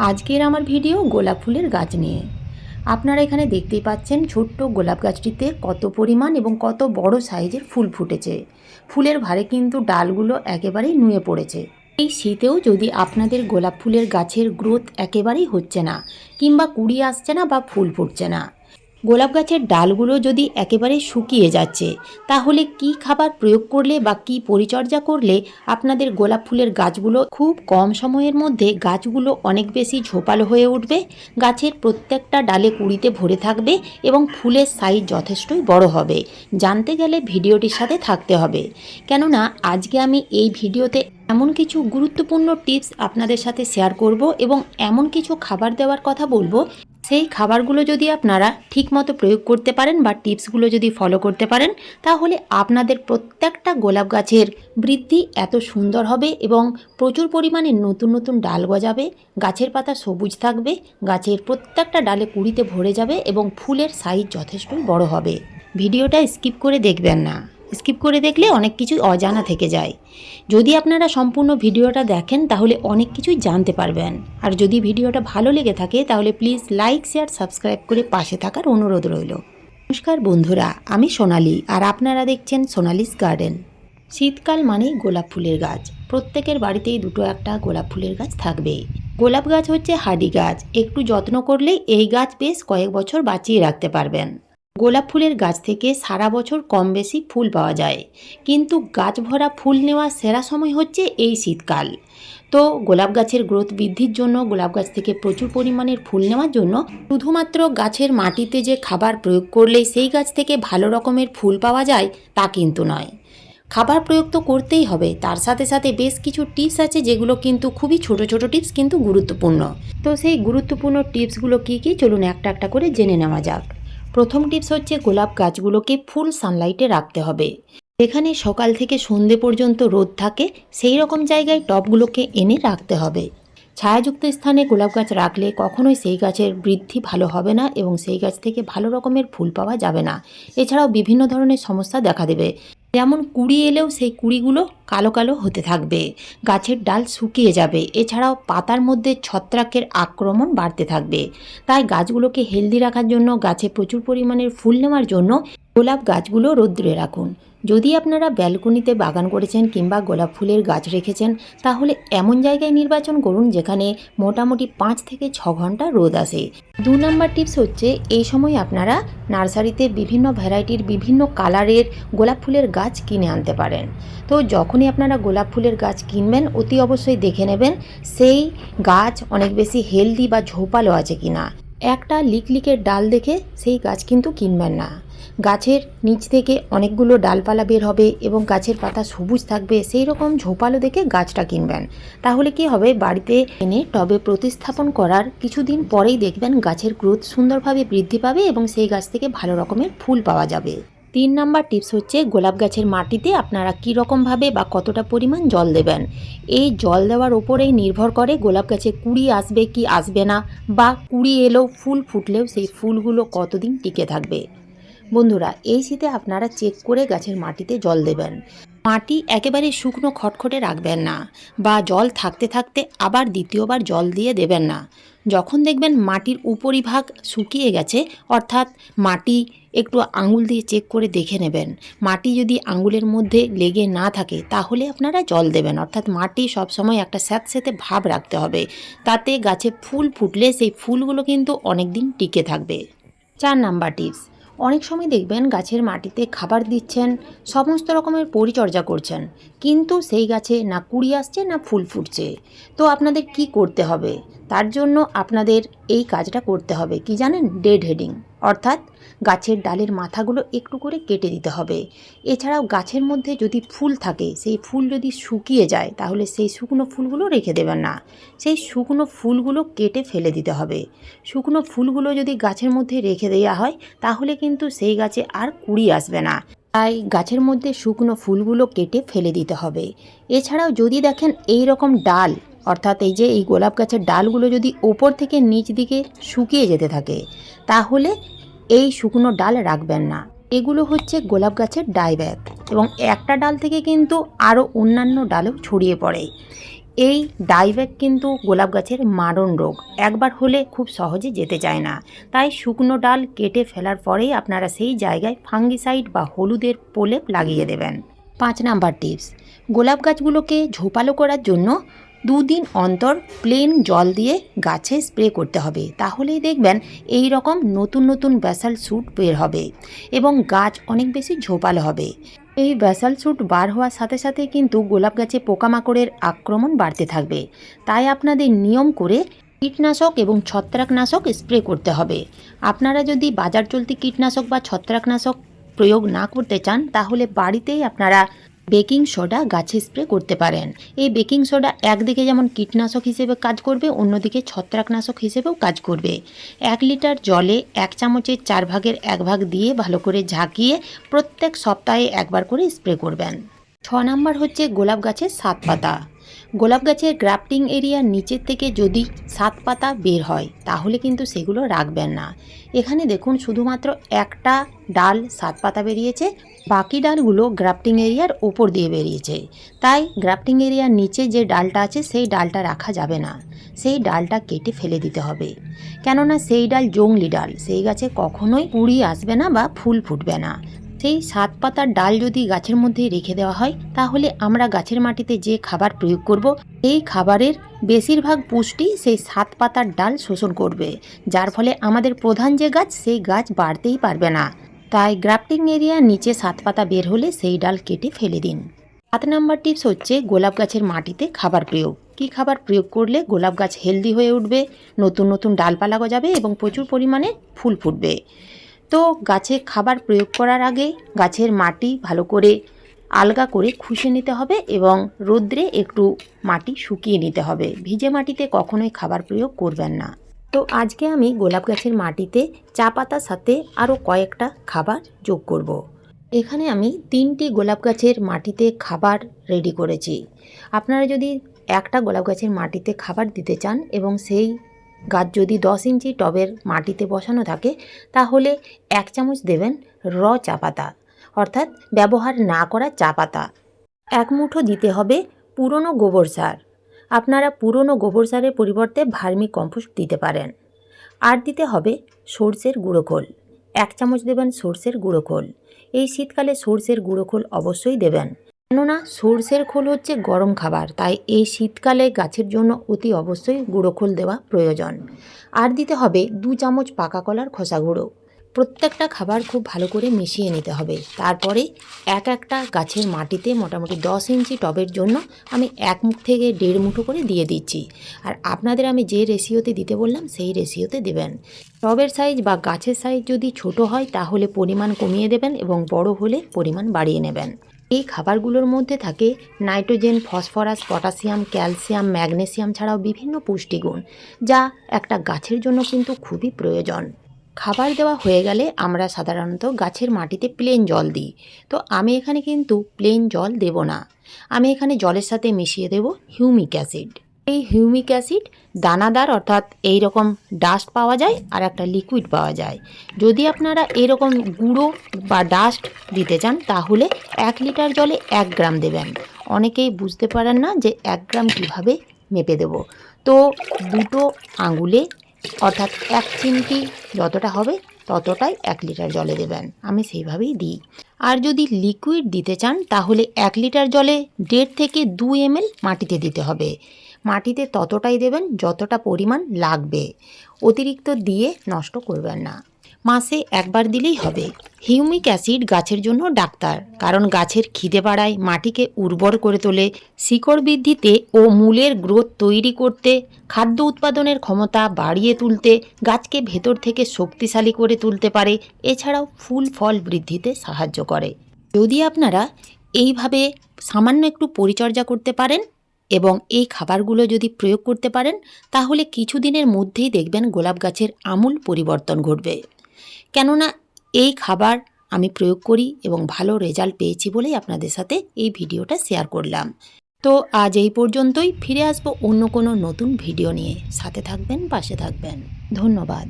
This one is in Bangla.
আজকের আমার ভিডিও গোলাপ ফুলের গাছ নিয়ে। আপনারা এখানে দেখতেই পাচ্ছেন ছোট্ট গোলাপ গাছটিতে কত পরিমাণ এবং কত বড় সাইজের ফুল ফুটেছে। ফুলের ভারে কিন্তু ডালগুলো একেবারেই নুয়ে পড়েছে। এই শীতেও যদি আপনাদের গোলাপ ফুলের গাছের গ্রোথ একেবারেই হচ্ছে না, কিংবা কুড়ি আসছে না বা ফুল ফুটছে না, গোলাপ গাছের ডালগুলো যদি একেবারে শুকিয়ে যাচ্ছে, তাহলে কি খাবার প্রয়োগ করলে বা কি পরিচর্যা করলে আপনাদের গোলাপ ফুলের গাছগুলো খুব কম সময়ের মধ্যে গাছগুলো অনেক বেশি ঝোপালো হয়ে উঠবে, গাছের প্রত্যেকটা ডালে কুঁড়িতে ভরে থাকবে এবং ফুলের সাইজ যথেষ্টই বড় হবে, জানতে গেলে ভিডিওটির সাথে থাকতে হবে। কেননা আজকে আমি এই ভিডিওতে এমন কিছু গুরুত্বপূর্ণ টিপস আপনাদের সাথে শেয়ার করব এবং এমন কিছু খাবার দেওয়ার কথা বলবো, সেই খাবারগুলো যদি আপনারা ঠিকমতো প্রয়োগ করতে পারেন বা টিপসগুলো যদি ফলো করতে পারেন, তাহলে আপনাদের প্রত্যেকটা গোলাপ গাছের বৃদ্ধি এত সুন্দর হবে এবং প্রচুর পরিমাণে নতুন নতুন ডাল গজাবে, গাছের পাতা সবুজ থাকবে, গাছের প্রত্যেকটা ডালে কুঁড়িতে ভরে যাবে এবং ফুলের সাইজ যথেষ্টই বড় হবে। ভিডিওটা স্কিপ করে দেখবেন না, স্কিপ করে দেখলে অনেক কিছু অজানা থেকে যায়। যদি আপনারা সম্পূর্ণ ভিডিওটা দেখেন তাহলে অনেক কিছুই জানতে পারবেন। আর যদি ভিডিওটা ভালো লেগে থাকে তাহলে প্লিজ লাইক শেয়ার সাবস্ক্রাইব করে পাশে থাকার অনুরোধ রইল। নমস্কার বন্ধুরা, আমি সোনালি আর আপনারা দেখছেন সোনালিস গার্ডেন। শীতকাল মানেই গোলাপ ফুলের গাছ, প্রত্যেকের বাড়িতেই দুটো একটা গোলাপ ফুলের গাছ থাকবেই। গোলাপ গাছ হচ্ছে হার্ডি গাছ, একটু যত্ন করলেই এই গাছ বেশ কয়েক বছর বাঁচিয়ে রাখতে পারবেন। গোলাপ ফুলের গাছ থেকে সারা বছর কম বেশি ফুল পাওয়া যায়, কিন্তু গাছ ভরা ফুল নেওয়ার সেরা সময় হচ্ছে এই শীতকাল। তো গোলাপ গাছের গ্রোথ বৃদ্ধির জন্য, গোলাপ গাছ থেকে প্রচুর পরিমাণের ফুল নেওয়ার জন্য শুধুমাত্র গাছের মাটিতে যে খাবার প্রয়োগ করলেই সেই গাছ থেকে ভালো রকমের ফুল পাওয়া যায় তা কিন্তু নয়। খাবার প্রয়োগ তো করতেই হবে, তার সাথে সাথে বেশ কিছু টিপস আছে যেগুলো কিন্তু খুবই ছোট ছোট টিপস কিন্তু গুরুত্বপূর্ণ। তো সেই গুরুত্বপূর্ণ টিপসগুলো কী কী চলুন একটা একটা করে জেনে নেওয়া যাক। প্রথম টিপস হচ্ছে গোলাপ গাছগুলোকে ফুল সানলাইটে রাখতে হবে। যেখানে সকাল থেকে সন্ধে পর্যন্ত রোদ থাকে সেই রকম জায়গায় টবগুলোকে এনে রাখতে হবে। ছায়াযুক্ত স্থানে গোলাপ গাছ রাখলে কখনোই সেই গাছের বৃদ্ধি ভালো হবে না এবং সেই গাছ থেকে ভালো রকমের ফুল পাওয়া যাবে না। এছাড়াও বিভিন্ন ধরনের সমস্যা দেখা দেবে, যেমন কুঁড়ি এলেও সেই কুঁড়িগুলো কালো কালো হতে থাকবে, গাছের ডাল শুকিয়ে যাবে, এছাড়াও পাতার মধ্যে ছত্রাকের আক্রমণ বাড়তে থাকবে। তাই গাছগুলোকে হেলদি রাখার জন্য, গাছে প্রচুর পরিমাণের ফুল নেওয়ার জন্য গোলাপ গাছগুলো রৌদ্রে রাখুন। যদি আপনারা ব্যালকনিতে বাগান করেছেন কিংবা গোলাপ ফুলের গাছ রেখেছেন, তাহলে এমন জায়গায় নির্বাচন করুন যেখানে মোটামুটি 5 থেকে 6 ঘন্টা রোদ আসে। 2 নম্বর টিপস হচ্ছে এই সময় আপনারা নার্সারিতে বিভিন্ন ভ্যারাইটির বিভিন্ন কালারের গোলাপ ফুলের গাছ কিনে আনতে পারেন। তো যখনই আপনারা গোলাপ ফুলের গাছ কিনবেন, অতি অবশ্যই দেখে নেবেন সেই গাছ অনেক বেশি হেলদি বা ঝোপালো আছে কিনা। একটা লিকলিকের ডাল দেখে সেই গাছ কিন্তু কিনবেন না। গাছের নিচ থেকে অনেকগুলো ডালপালা বের হবে এবং গাছের পাতা সবুজ থাকবে, সেই রকম ঝোপালো দেখে গাছটা কিনবেন। তাহলে কি হবে, বাড়িতে এনে টবে প্রতিস্থাপন করার কিছুদিন পরেই দেখবেন গাছের গ্রোথ সুন্দরভাবে বৃদ্ধি পাবে এবং সেই গাছ থেকে ভালো রকমের ফুল পাওয়া যাবে। 3 নাম্বার টিপস হচ্ছে গোলাপ গাছের মাটিতে আপনারা কী রকমভাবে বা কতটা পরিমাণ জল দেবেন। এই জল দেওয়ার ওপরেই নির্ভর করে গোলাপ গাছে কুঁড়ি আসবে কি আসবে না, বা কুঁড়ি এলেও ফুল ফুটলেও সেই ফুলগুলো কতদিন টিকে থাকবে। বন্ধুরা, এই শীতে আপনারা চেক করে গাছের মাটিতে জল দেবেন। মাটি একেবারে শুকনো খটখটে রাখবেন না, বা জল থাকতে থাকতে আবার দ্বিতীয়বার জল দিয়ে দেবেন না। যখন দেখবেন মাটির উপরিভাগ শুকিয়ে গেছে, অর্থাৎ মাটি একটু আঙুল দিয়ে চেক করে দেখে নেবেন, মাটি যদি আঙুলের মধ্যে লেগে না থাকে তাহলে আপনারা জল দেবেন। অর্থাৎ মাটি সবসময় একটা স্যাঁতসেঁতে ভাব রাখতে হবে, তাতে গাছে ফুল ফুটলে সেই ফুলগুলো কিন্তু অনেক দিন টিকে থাকবে। 4 নাম্বার টিপস, অনেক সময় দেখবেন গাছের মাটিতে খাবার দিচ্ছেন, সমস্ত রকমের পরিচর্যা করছেন, কিন্তু সেই গাছে না কুঁড়ি আসছে না ফুল ফুটছে। তো আপনাদের কি করতে হবে? তার জন্য আপনাদের এই কাজটা করতে হবে, কি জানেন? ডেড হেডিং, অর্থাৎ গাছের ডালের মাথাগুলো একটু করে কেটে দিতে হবে। এছাড়াও গাছের মধ্যে যদি ফুল থাকে, সেই ফুল যদি শুকিয়ে যায় তাহলে সেই শুকনো ফুলগুলো রেখে দেবেন না, সেই শুকনো ফুলগুলো কেটে ফেলে দিতে হবে। শুকনো ফুলগুলো যদি গাছের মধ্যে রেখে দেওয়া হয় তাহলে কিন্তু সেই গাছে আর কুঁড়ি আসবে না। তাই গাছের মধ্যে শুকনো ফুলগুলো কেটে ফেলে দিতে হবে। এছাড়াও যদি দেখেন এই রকম ডাল, অর্থাৎ এই যে এই গোলাপ গাছের ডালগুলো যদি ওপর থেকে নিচ দিকে শুকিয়ে যেতে থাকে, তাহলে এই শুকনো ডাল রাখবেন না। এগুলো হচ্ছে গোলাপ গাছের ডাইব্যাক এবং একটা ডাল থেকে কিন্তু আরও অন্যান্য ডালেও ছড়িয়ে পড়ে। এই ডাইব্যাক কিন্তু গোলাপ গাছের মারণ রোগ, একবার হলে খুব সহজে যেতে চায় না। তাই শুকনো ডাল কেটে ফেলার পরেই আপনারা সেই জায়গায় ফাঙ্গিসাইড বা হলুদের প্রলেপ লাগিয়ে দেবেন। 5 নাম্বার টিপস, গোলাপ গাছগুলোকে ঝোপালো করার জন্য 2 দিন অন্তর প্লেন জল দিয়ে গাছে স্প্রে করতে হবে। তাহলেই দেখবেন এই রকম নতুন নতুন ব্যাসাল শ্যুট বের হবে এবং গাছ অনেক বেশি ঝোপালো হবে। এই ব্যাসাল শ্যুট বার হওয়ার সাথে সাথে কিন্তু গোলাপ গাছে পোকামাকড়ের আক্রমণ বাড়তে থাকবে। তাই আপনাদের নিয়ম করে কীটনাশক এবং ছত্রাকনাশক স্প্রে করতে হবে। আপনারা যদি বাজার চলতি কীটনাশক বা ছত্রাকনাশক প্রয়োগ না করতে চান তাহলে বাড়িতেই আপনারা বেকিং সোডা গাছে স্প্রে করতে পারেন। এই বেকিং সোডা একদিকে যেমন কীটনাশক হিসেবে কাজ করবে, অন্যদিকে ছত্রাকনাশক হিসেবেও কাজ করবে। 1 লিটার জলে 1 চামচের 4 ভাগের 1 ভাগ দিয়ে ভালো করে ঝাঁকিয়ে প্রত্যেক সপ্তাহে একবার করে স্প্রে করবেন। 6 নাম্বার হচ্ছে গোলাপ গাছের 7 পাতা। গোলাপ গাছের গ্রাফটিং এরিয়ার নিচের থেকে যদি 7 পাতা বের হয় তাহলে কিন্তু সেগুলো রাখবেন না। এখানে দেখুন শুধুমাত্র একটা ডাল 7 পাতা বেরিয়েছে, বাকি ডালগুলো গ্রাফটিং এরিয়ার ওপর দিয়ে বেরিয়েছে। তাই গ্রাফটিং এরিয়ার নিচে যে ডালটা আছে সেই ডালটা রাখা যাবে না, সেই ডালটা কেটে ফেলে দিতে হবে। কেননা সেই ডাল জংলি ডাল, সেই গাছে কখনোই কুঁড়ি আসবে না বা ফুল ফুটবে না। সেই 7 পাতার ডাল যদি গাছের মধ্যে রেখে দেওয়া হয় তাহলে আমরা গাছের মাটিতে যে খাবার প্রয়োগ করব এই খাবারের বেশিরভাগ পুষ্টি সেই 7 পাতার ডাল শোষণ করবে, যার ফলে আমাদের প্রধান যে গাছ সেই গাছ বাড়তেই পারবে না। তাই গ্রাফটিং এরিয়ার নিচে 7 পাতা বের হলে সেই ডাল কেটে ফেলে দিন। 7 নাম্বার টিপস হচ্ছে গোলাপ গাছের মাটিতে খাবার প্রয়োগ। কী খাবার প্রয়োগ করলে গোলাপ গাছ হেলদি হয়ে উঠবে, নতুন নতুন ডালপালা গজাবে এবং প্রচুর পরিমাণে ফুল ফুটবে। তো গাছে খাবার প্রয়োগ করার আগে গাছের মাটি ভালো করে আলগা করে খুশে নিতে হবে এবং রোদ্রে একটু মাটি শুকিয়ে নিতে হবে। ভিজে মাটিতে কখনোই খাবার প্রয়োগ করবেন না। তো আজকে আমি গোলাপ গাছের মাটিতে চা পাতার সাথে আরও কয়েকটা খাবার যোগ করব। এখানে আমি 3টি গোলাপ গাছের মাটিতে খাবার রেডি করেছি। আপনারা যদি একটা গোলাপ গাছের মাটিতে খাবার দিতে চান এবং সেই গাছ যদি 10 ইঞ্চি টবের মাটিতে বসানো থাকে তাহলে 1 চামচ দেবেন চা পাতা, অর্থাৎ ব্যবহার না করা চা পাতা। 1 মুঠো দিতে হবে পুরনো গোবর সার। আপনারা পুরনো গোবর সারের পরিবর্তে ভার্মি কম্পোস্ট দিতে পারেন। আর দিতে হবে সর্ষের গুঁড়ো খোল, 1 চামচ দেবেন সর্ষের গুঁড়ো খোল। এই শীতকালে সর্ষের গুঁড়ো খোল অবশ্যই দেবেন, কেননা সর্ষের খোল হচ্ছে গরম খাবার, তাই এই শীতকালে গাছের জন্য অতি অবশ্যই গুঁড়ো খোল দেওয়া প্রয়োজন। আর দিতে হবে 2 চামচ পাকা কলার খোসা গুঁড়ো। প্রত্যেকটা খাবার খুব ভালো করে মিশিয়ে নিতে হবে। তারপরে একটা গাছের মাটিতে মোটামুটি 10 ইঞ্চি টবের জন্য আমি 1 মুঠ থেকে 1.5 মুঠো করে দিয়ে দিচ্ছি। আর আপনাদের আমি যে রেশিওতে দিতে বললাম সেই রেশিওতে দেবেন। টবের সাইজ বা গাছের সাইজ যদি ছোট হয় তাহলে পরিমাণ কমিয়ে দেবেন এবং বড় হলে পরিমাণ বাড়িয়ে নেবেন। এই খাবারগুলোর মধ্যে থাকে nitrogen, phosphorus, potassium, calcium, magnesium ছাড়াও বিভিন্ন পুষ্টিগুণ, যা একটা গাছের জন্য কিন্তু খুবই প্রয়োজন। খাবার দেওয়া হয়ে গেলে আমরা সাধারণত গাছের মাটিতে প্লেন জল দিই। তো আমি এখানে কিন্তু প্লেন জল দেব না, আমি এখানে জলের সাথে মিশিয়ে দেব হিউমিক অ্যাসিড। এই হিউমিক অ্যাসিড দানাদার, অর্থাৎ এই রকম ডাস্ট পাওয়া যায় আর একটা লিকুইড পাওয়া যায়। যদি আপনারা এরকম গুঁড়ো বা ডাস্ট দিতে চান তাহলে 1 লিটার জলে 1 গ্রাম দেবেন। অনেকেই বুঝতে পারেন না যে 1 গ্রাম কীভাবে মেপে দেব। তো 2 আঙুলে অর্থাৎ 1 চিমটি যতটা হবে ততটাই 1 লিটার জলে দেবেন, আমি সেইভাবেই দিই। আর যদি লিকুইড দিতে চান তাহলে 1 লিটার জলে 1.5 থেকে 2 ml মাটিতে দিতে হবে। মাটিতে ততটাই দেবেন যতটা পরিমাণ লাগবে, অতিরিক্ত দিয়ে নষ্ট করবেন না। মাসে একবার দিলেই হবে। হিউমিক অ্যাসিড গাছের জন্য ডাক্তার, কারণ গাছের খিদে বাড়ায়, মাটিকে উর্বর করে তোলে, শিকড় বৃদ্ধিতে ও মূলের গ্রোথ তৈরি করতে, খাদ্য উৎপাদনের ক্ষমতা বাড়িয়ে তুলতে, গাছকে ভেতর থেকে শক্তিশালী করে তুলতে পারে, এছাড়াও ফুল ফল বৃদ্ধিতে সাহায্য করে। যদি আপনারা এইভাবে সামান্য একটু পরিচর্যা করতে পারেন এবং এই খাবারগুলো যদি প্রয়োগ করতে পারেন তাহলে কিছুদিনের মধ্যেই দেখবেন গোলাপ গাছের আমূল পরিবর্তন ঘটবে। কেননা এই খাবার আমি প্রয়োগ করি এবং ভালো রেজাল্ট পেয়েছি বলেই আপনাদের সাথে এই ভিডিওটা শেয়ার করলাম। তো আজ এই পর্যন্তই, ফিরে আসবো অন্য কোনো নতুন ভিডিও নিয়ে। সাথে থাকবেন, পাশে থাকবেন। ধন্যবাদ।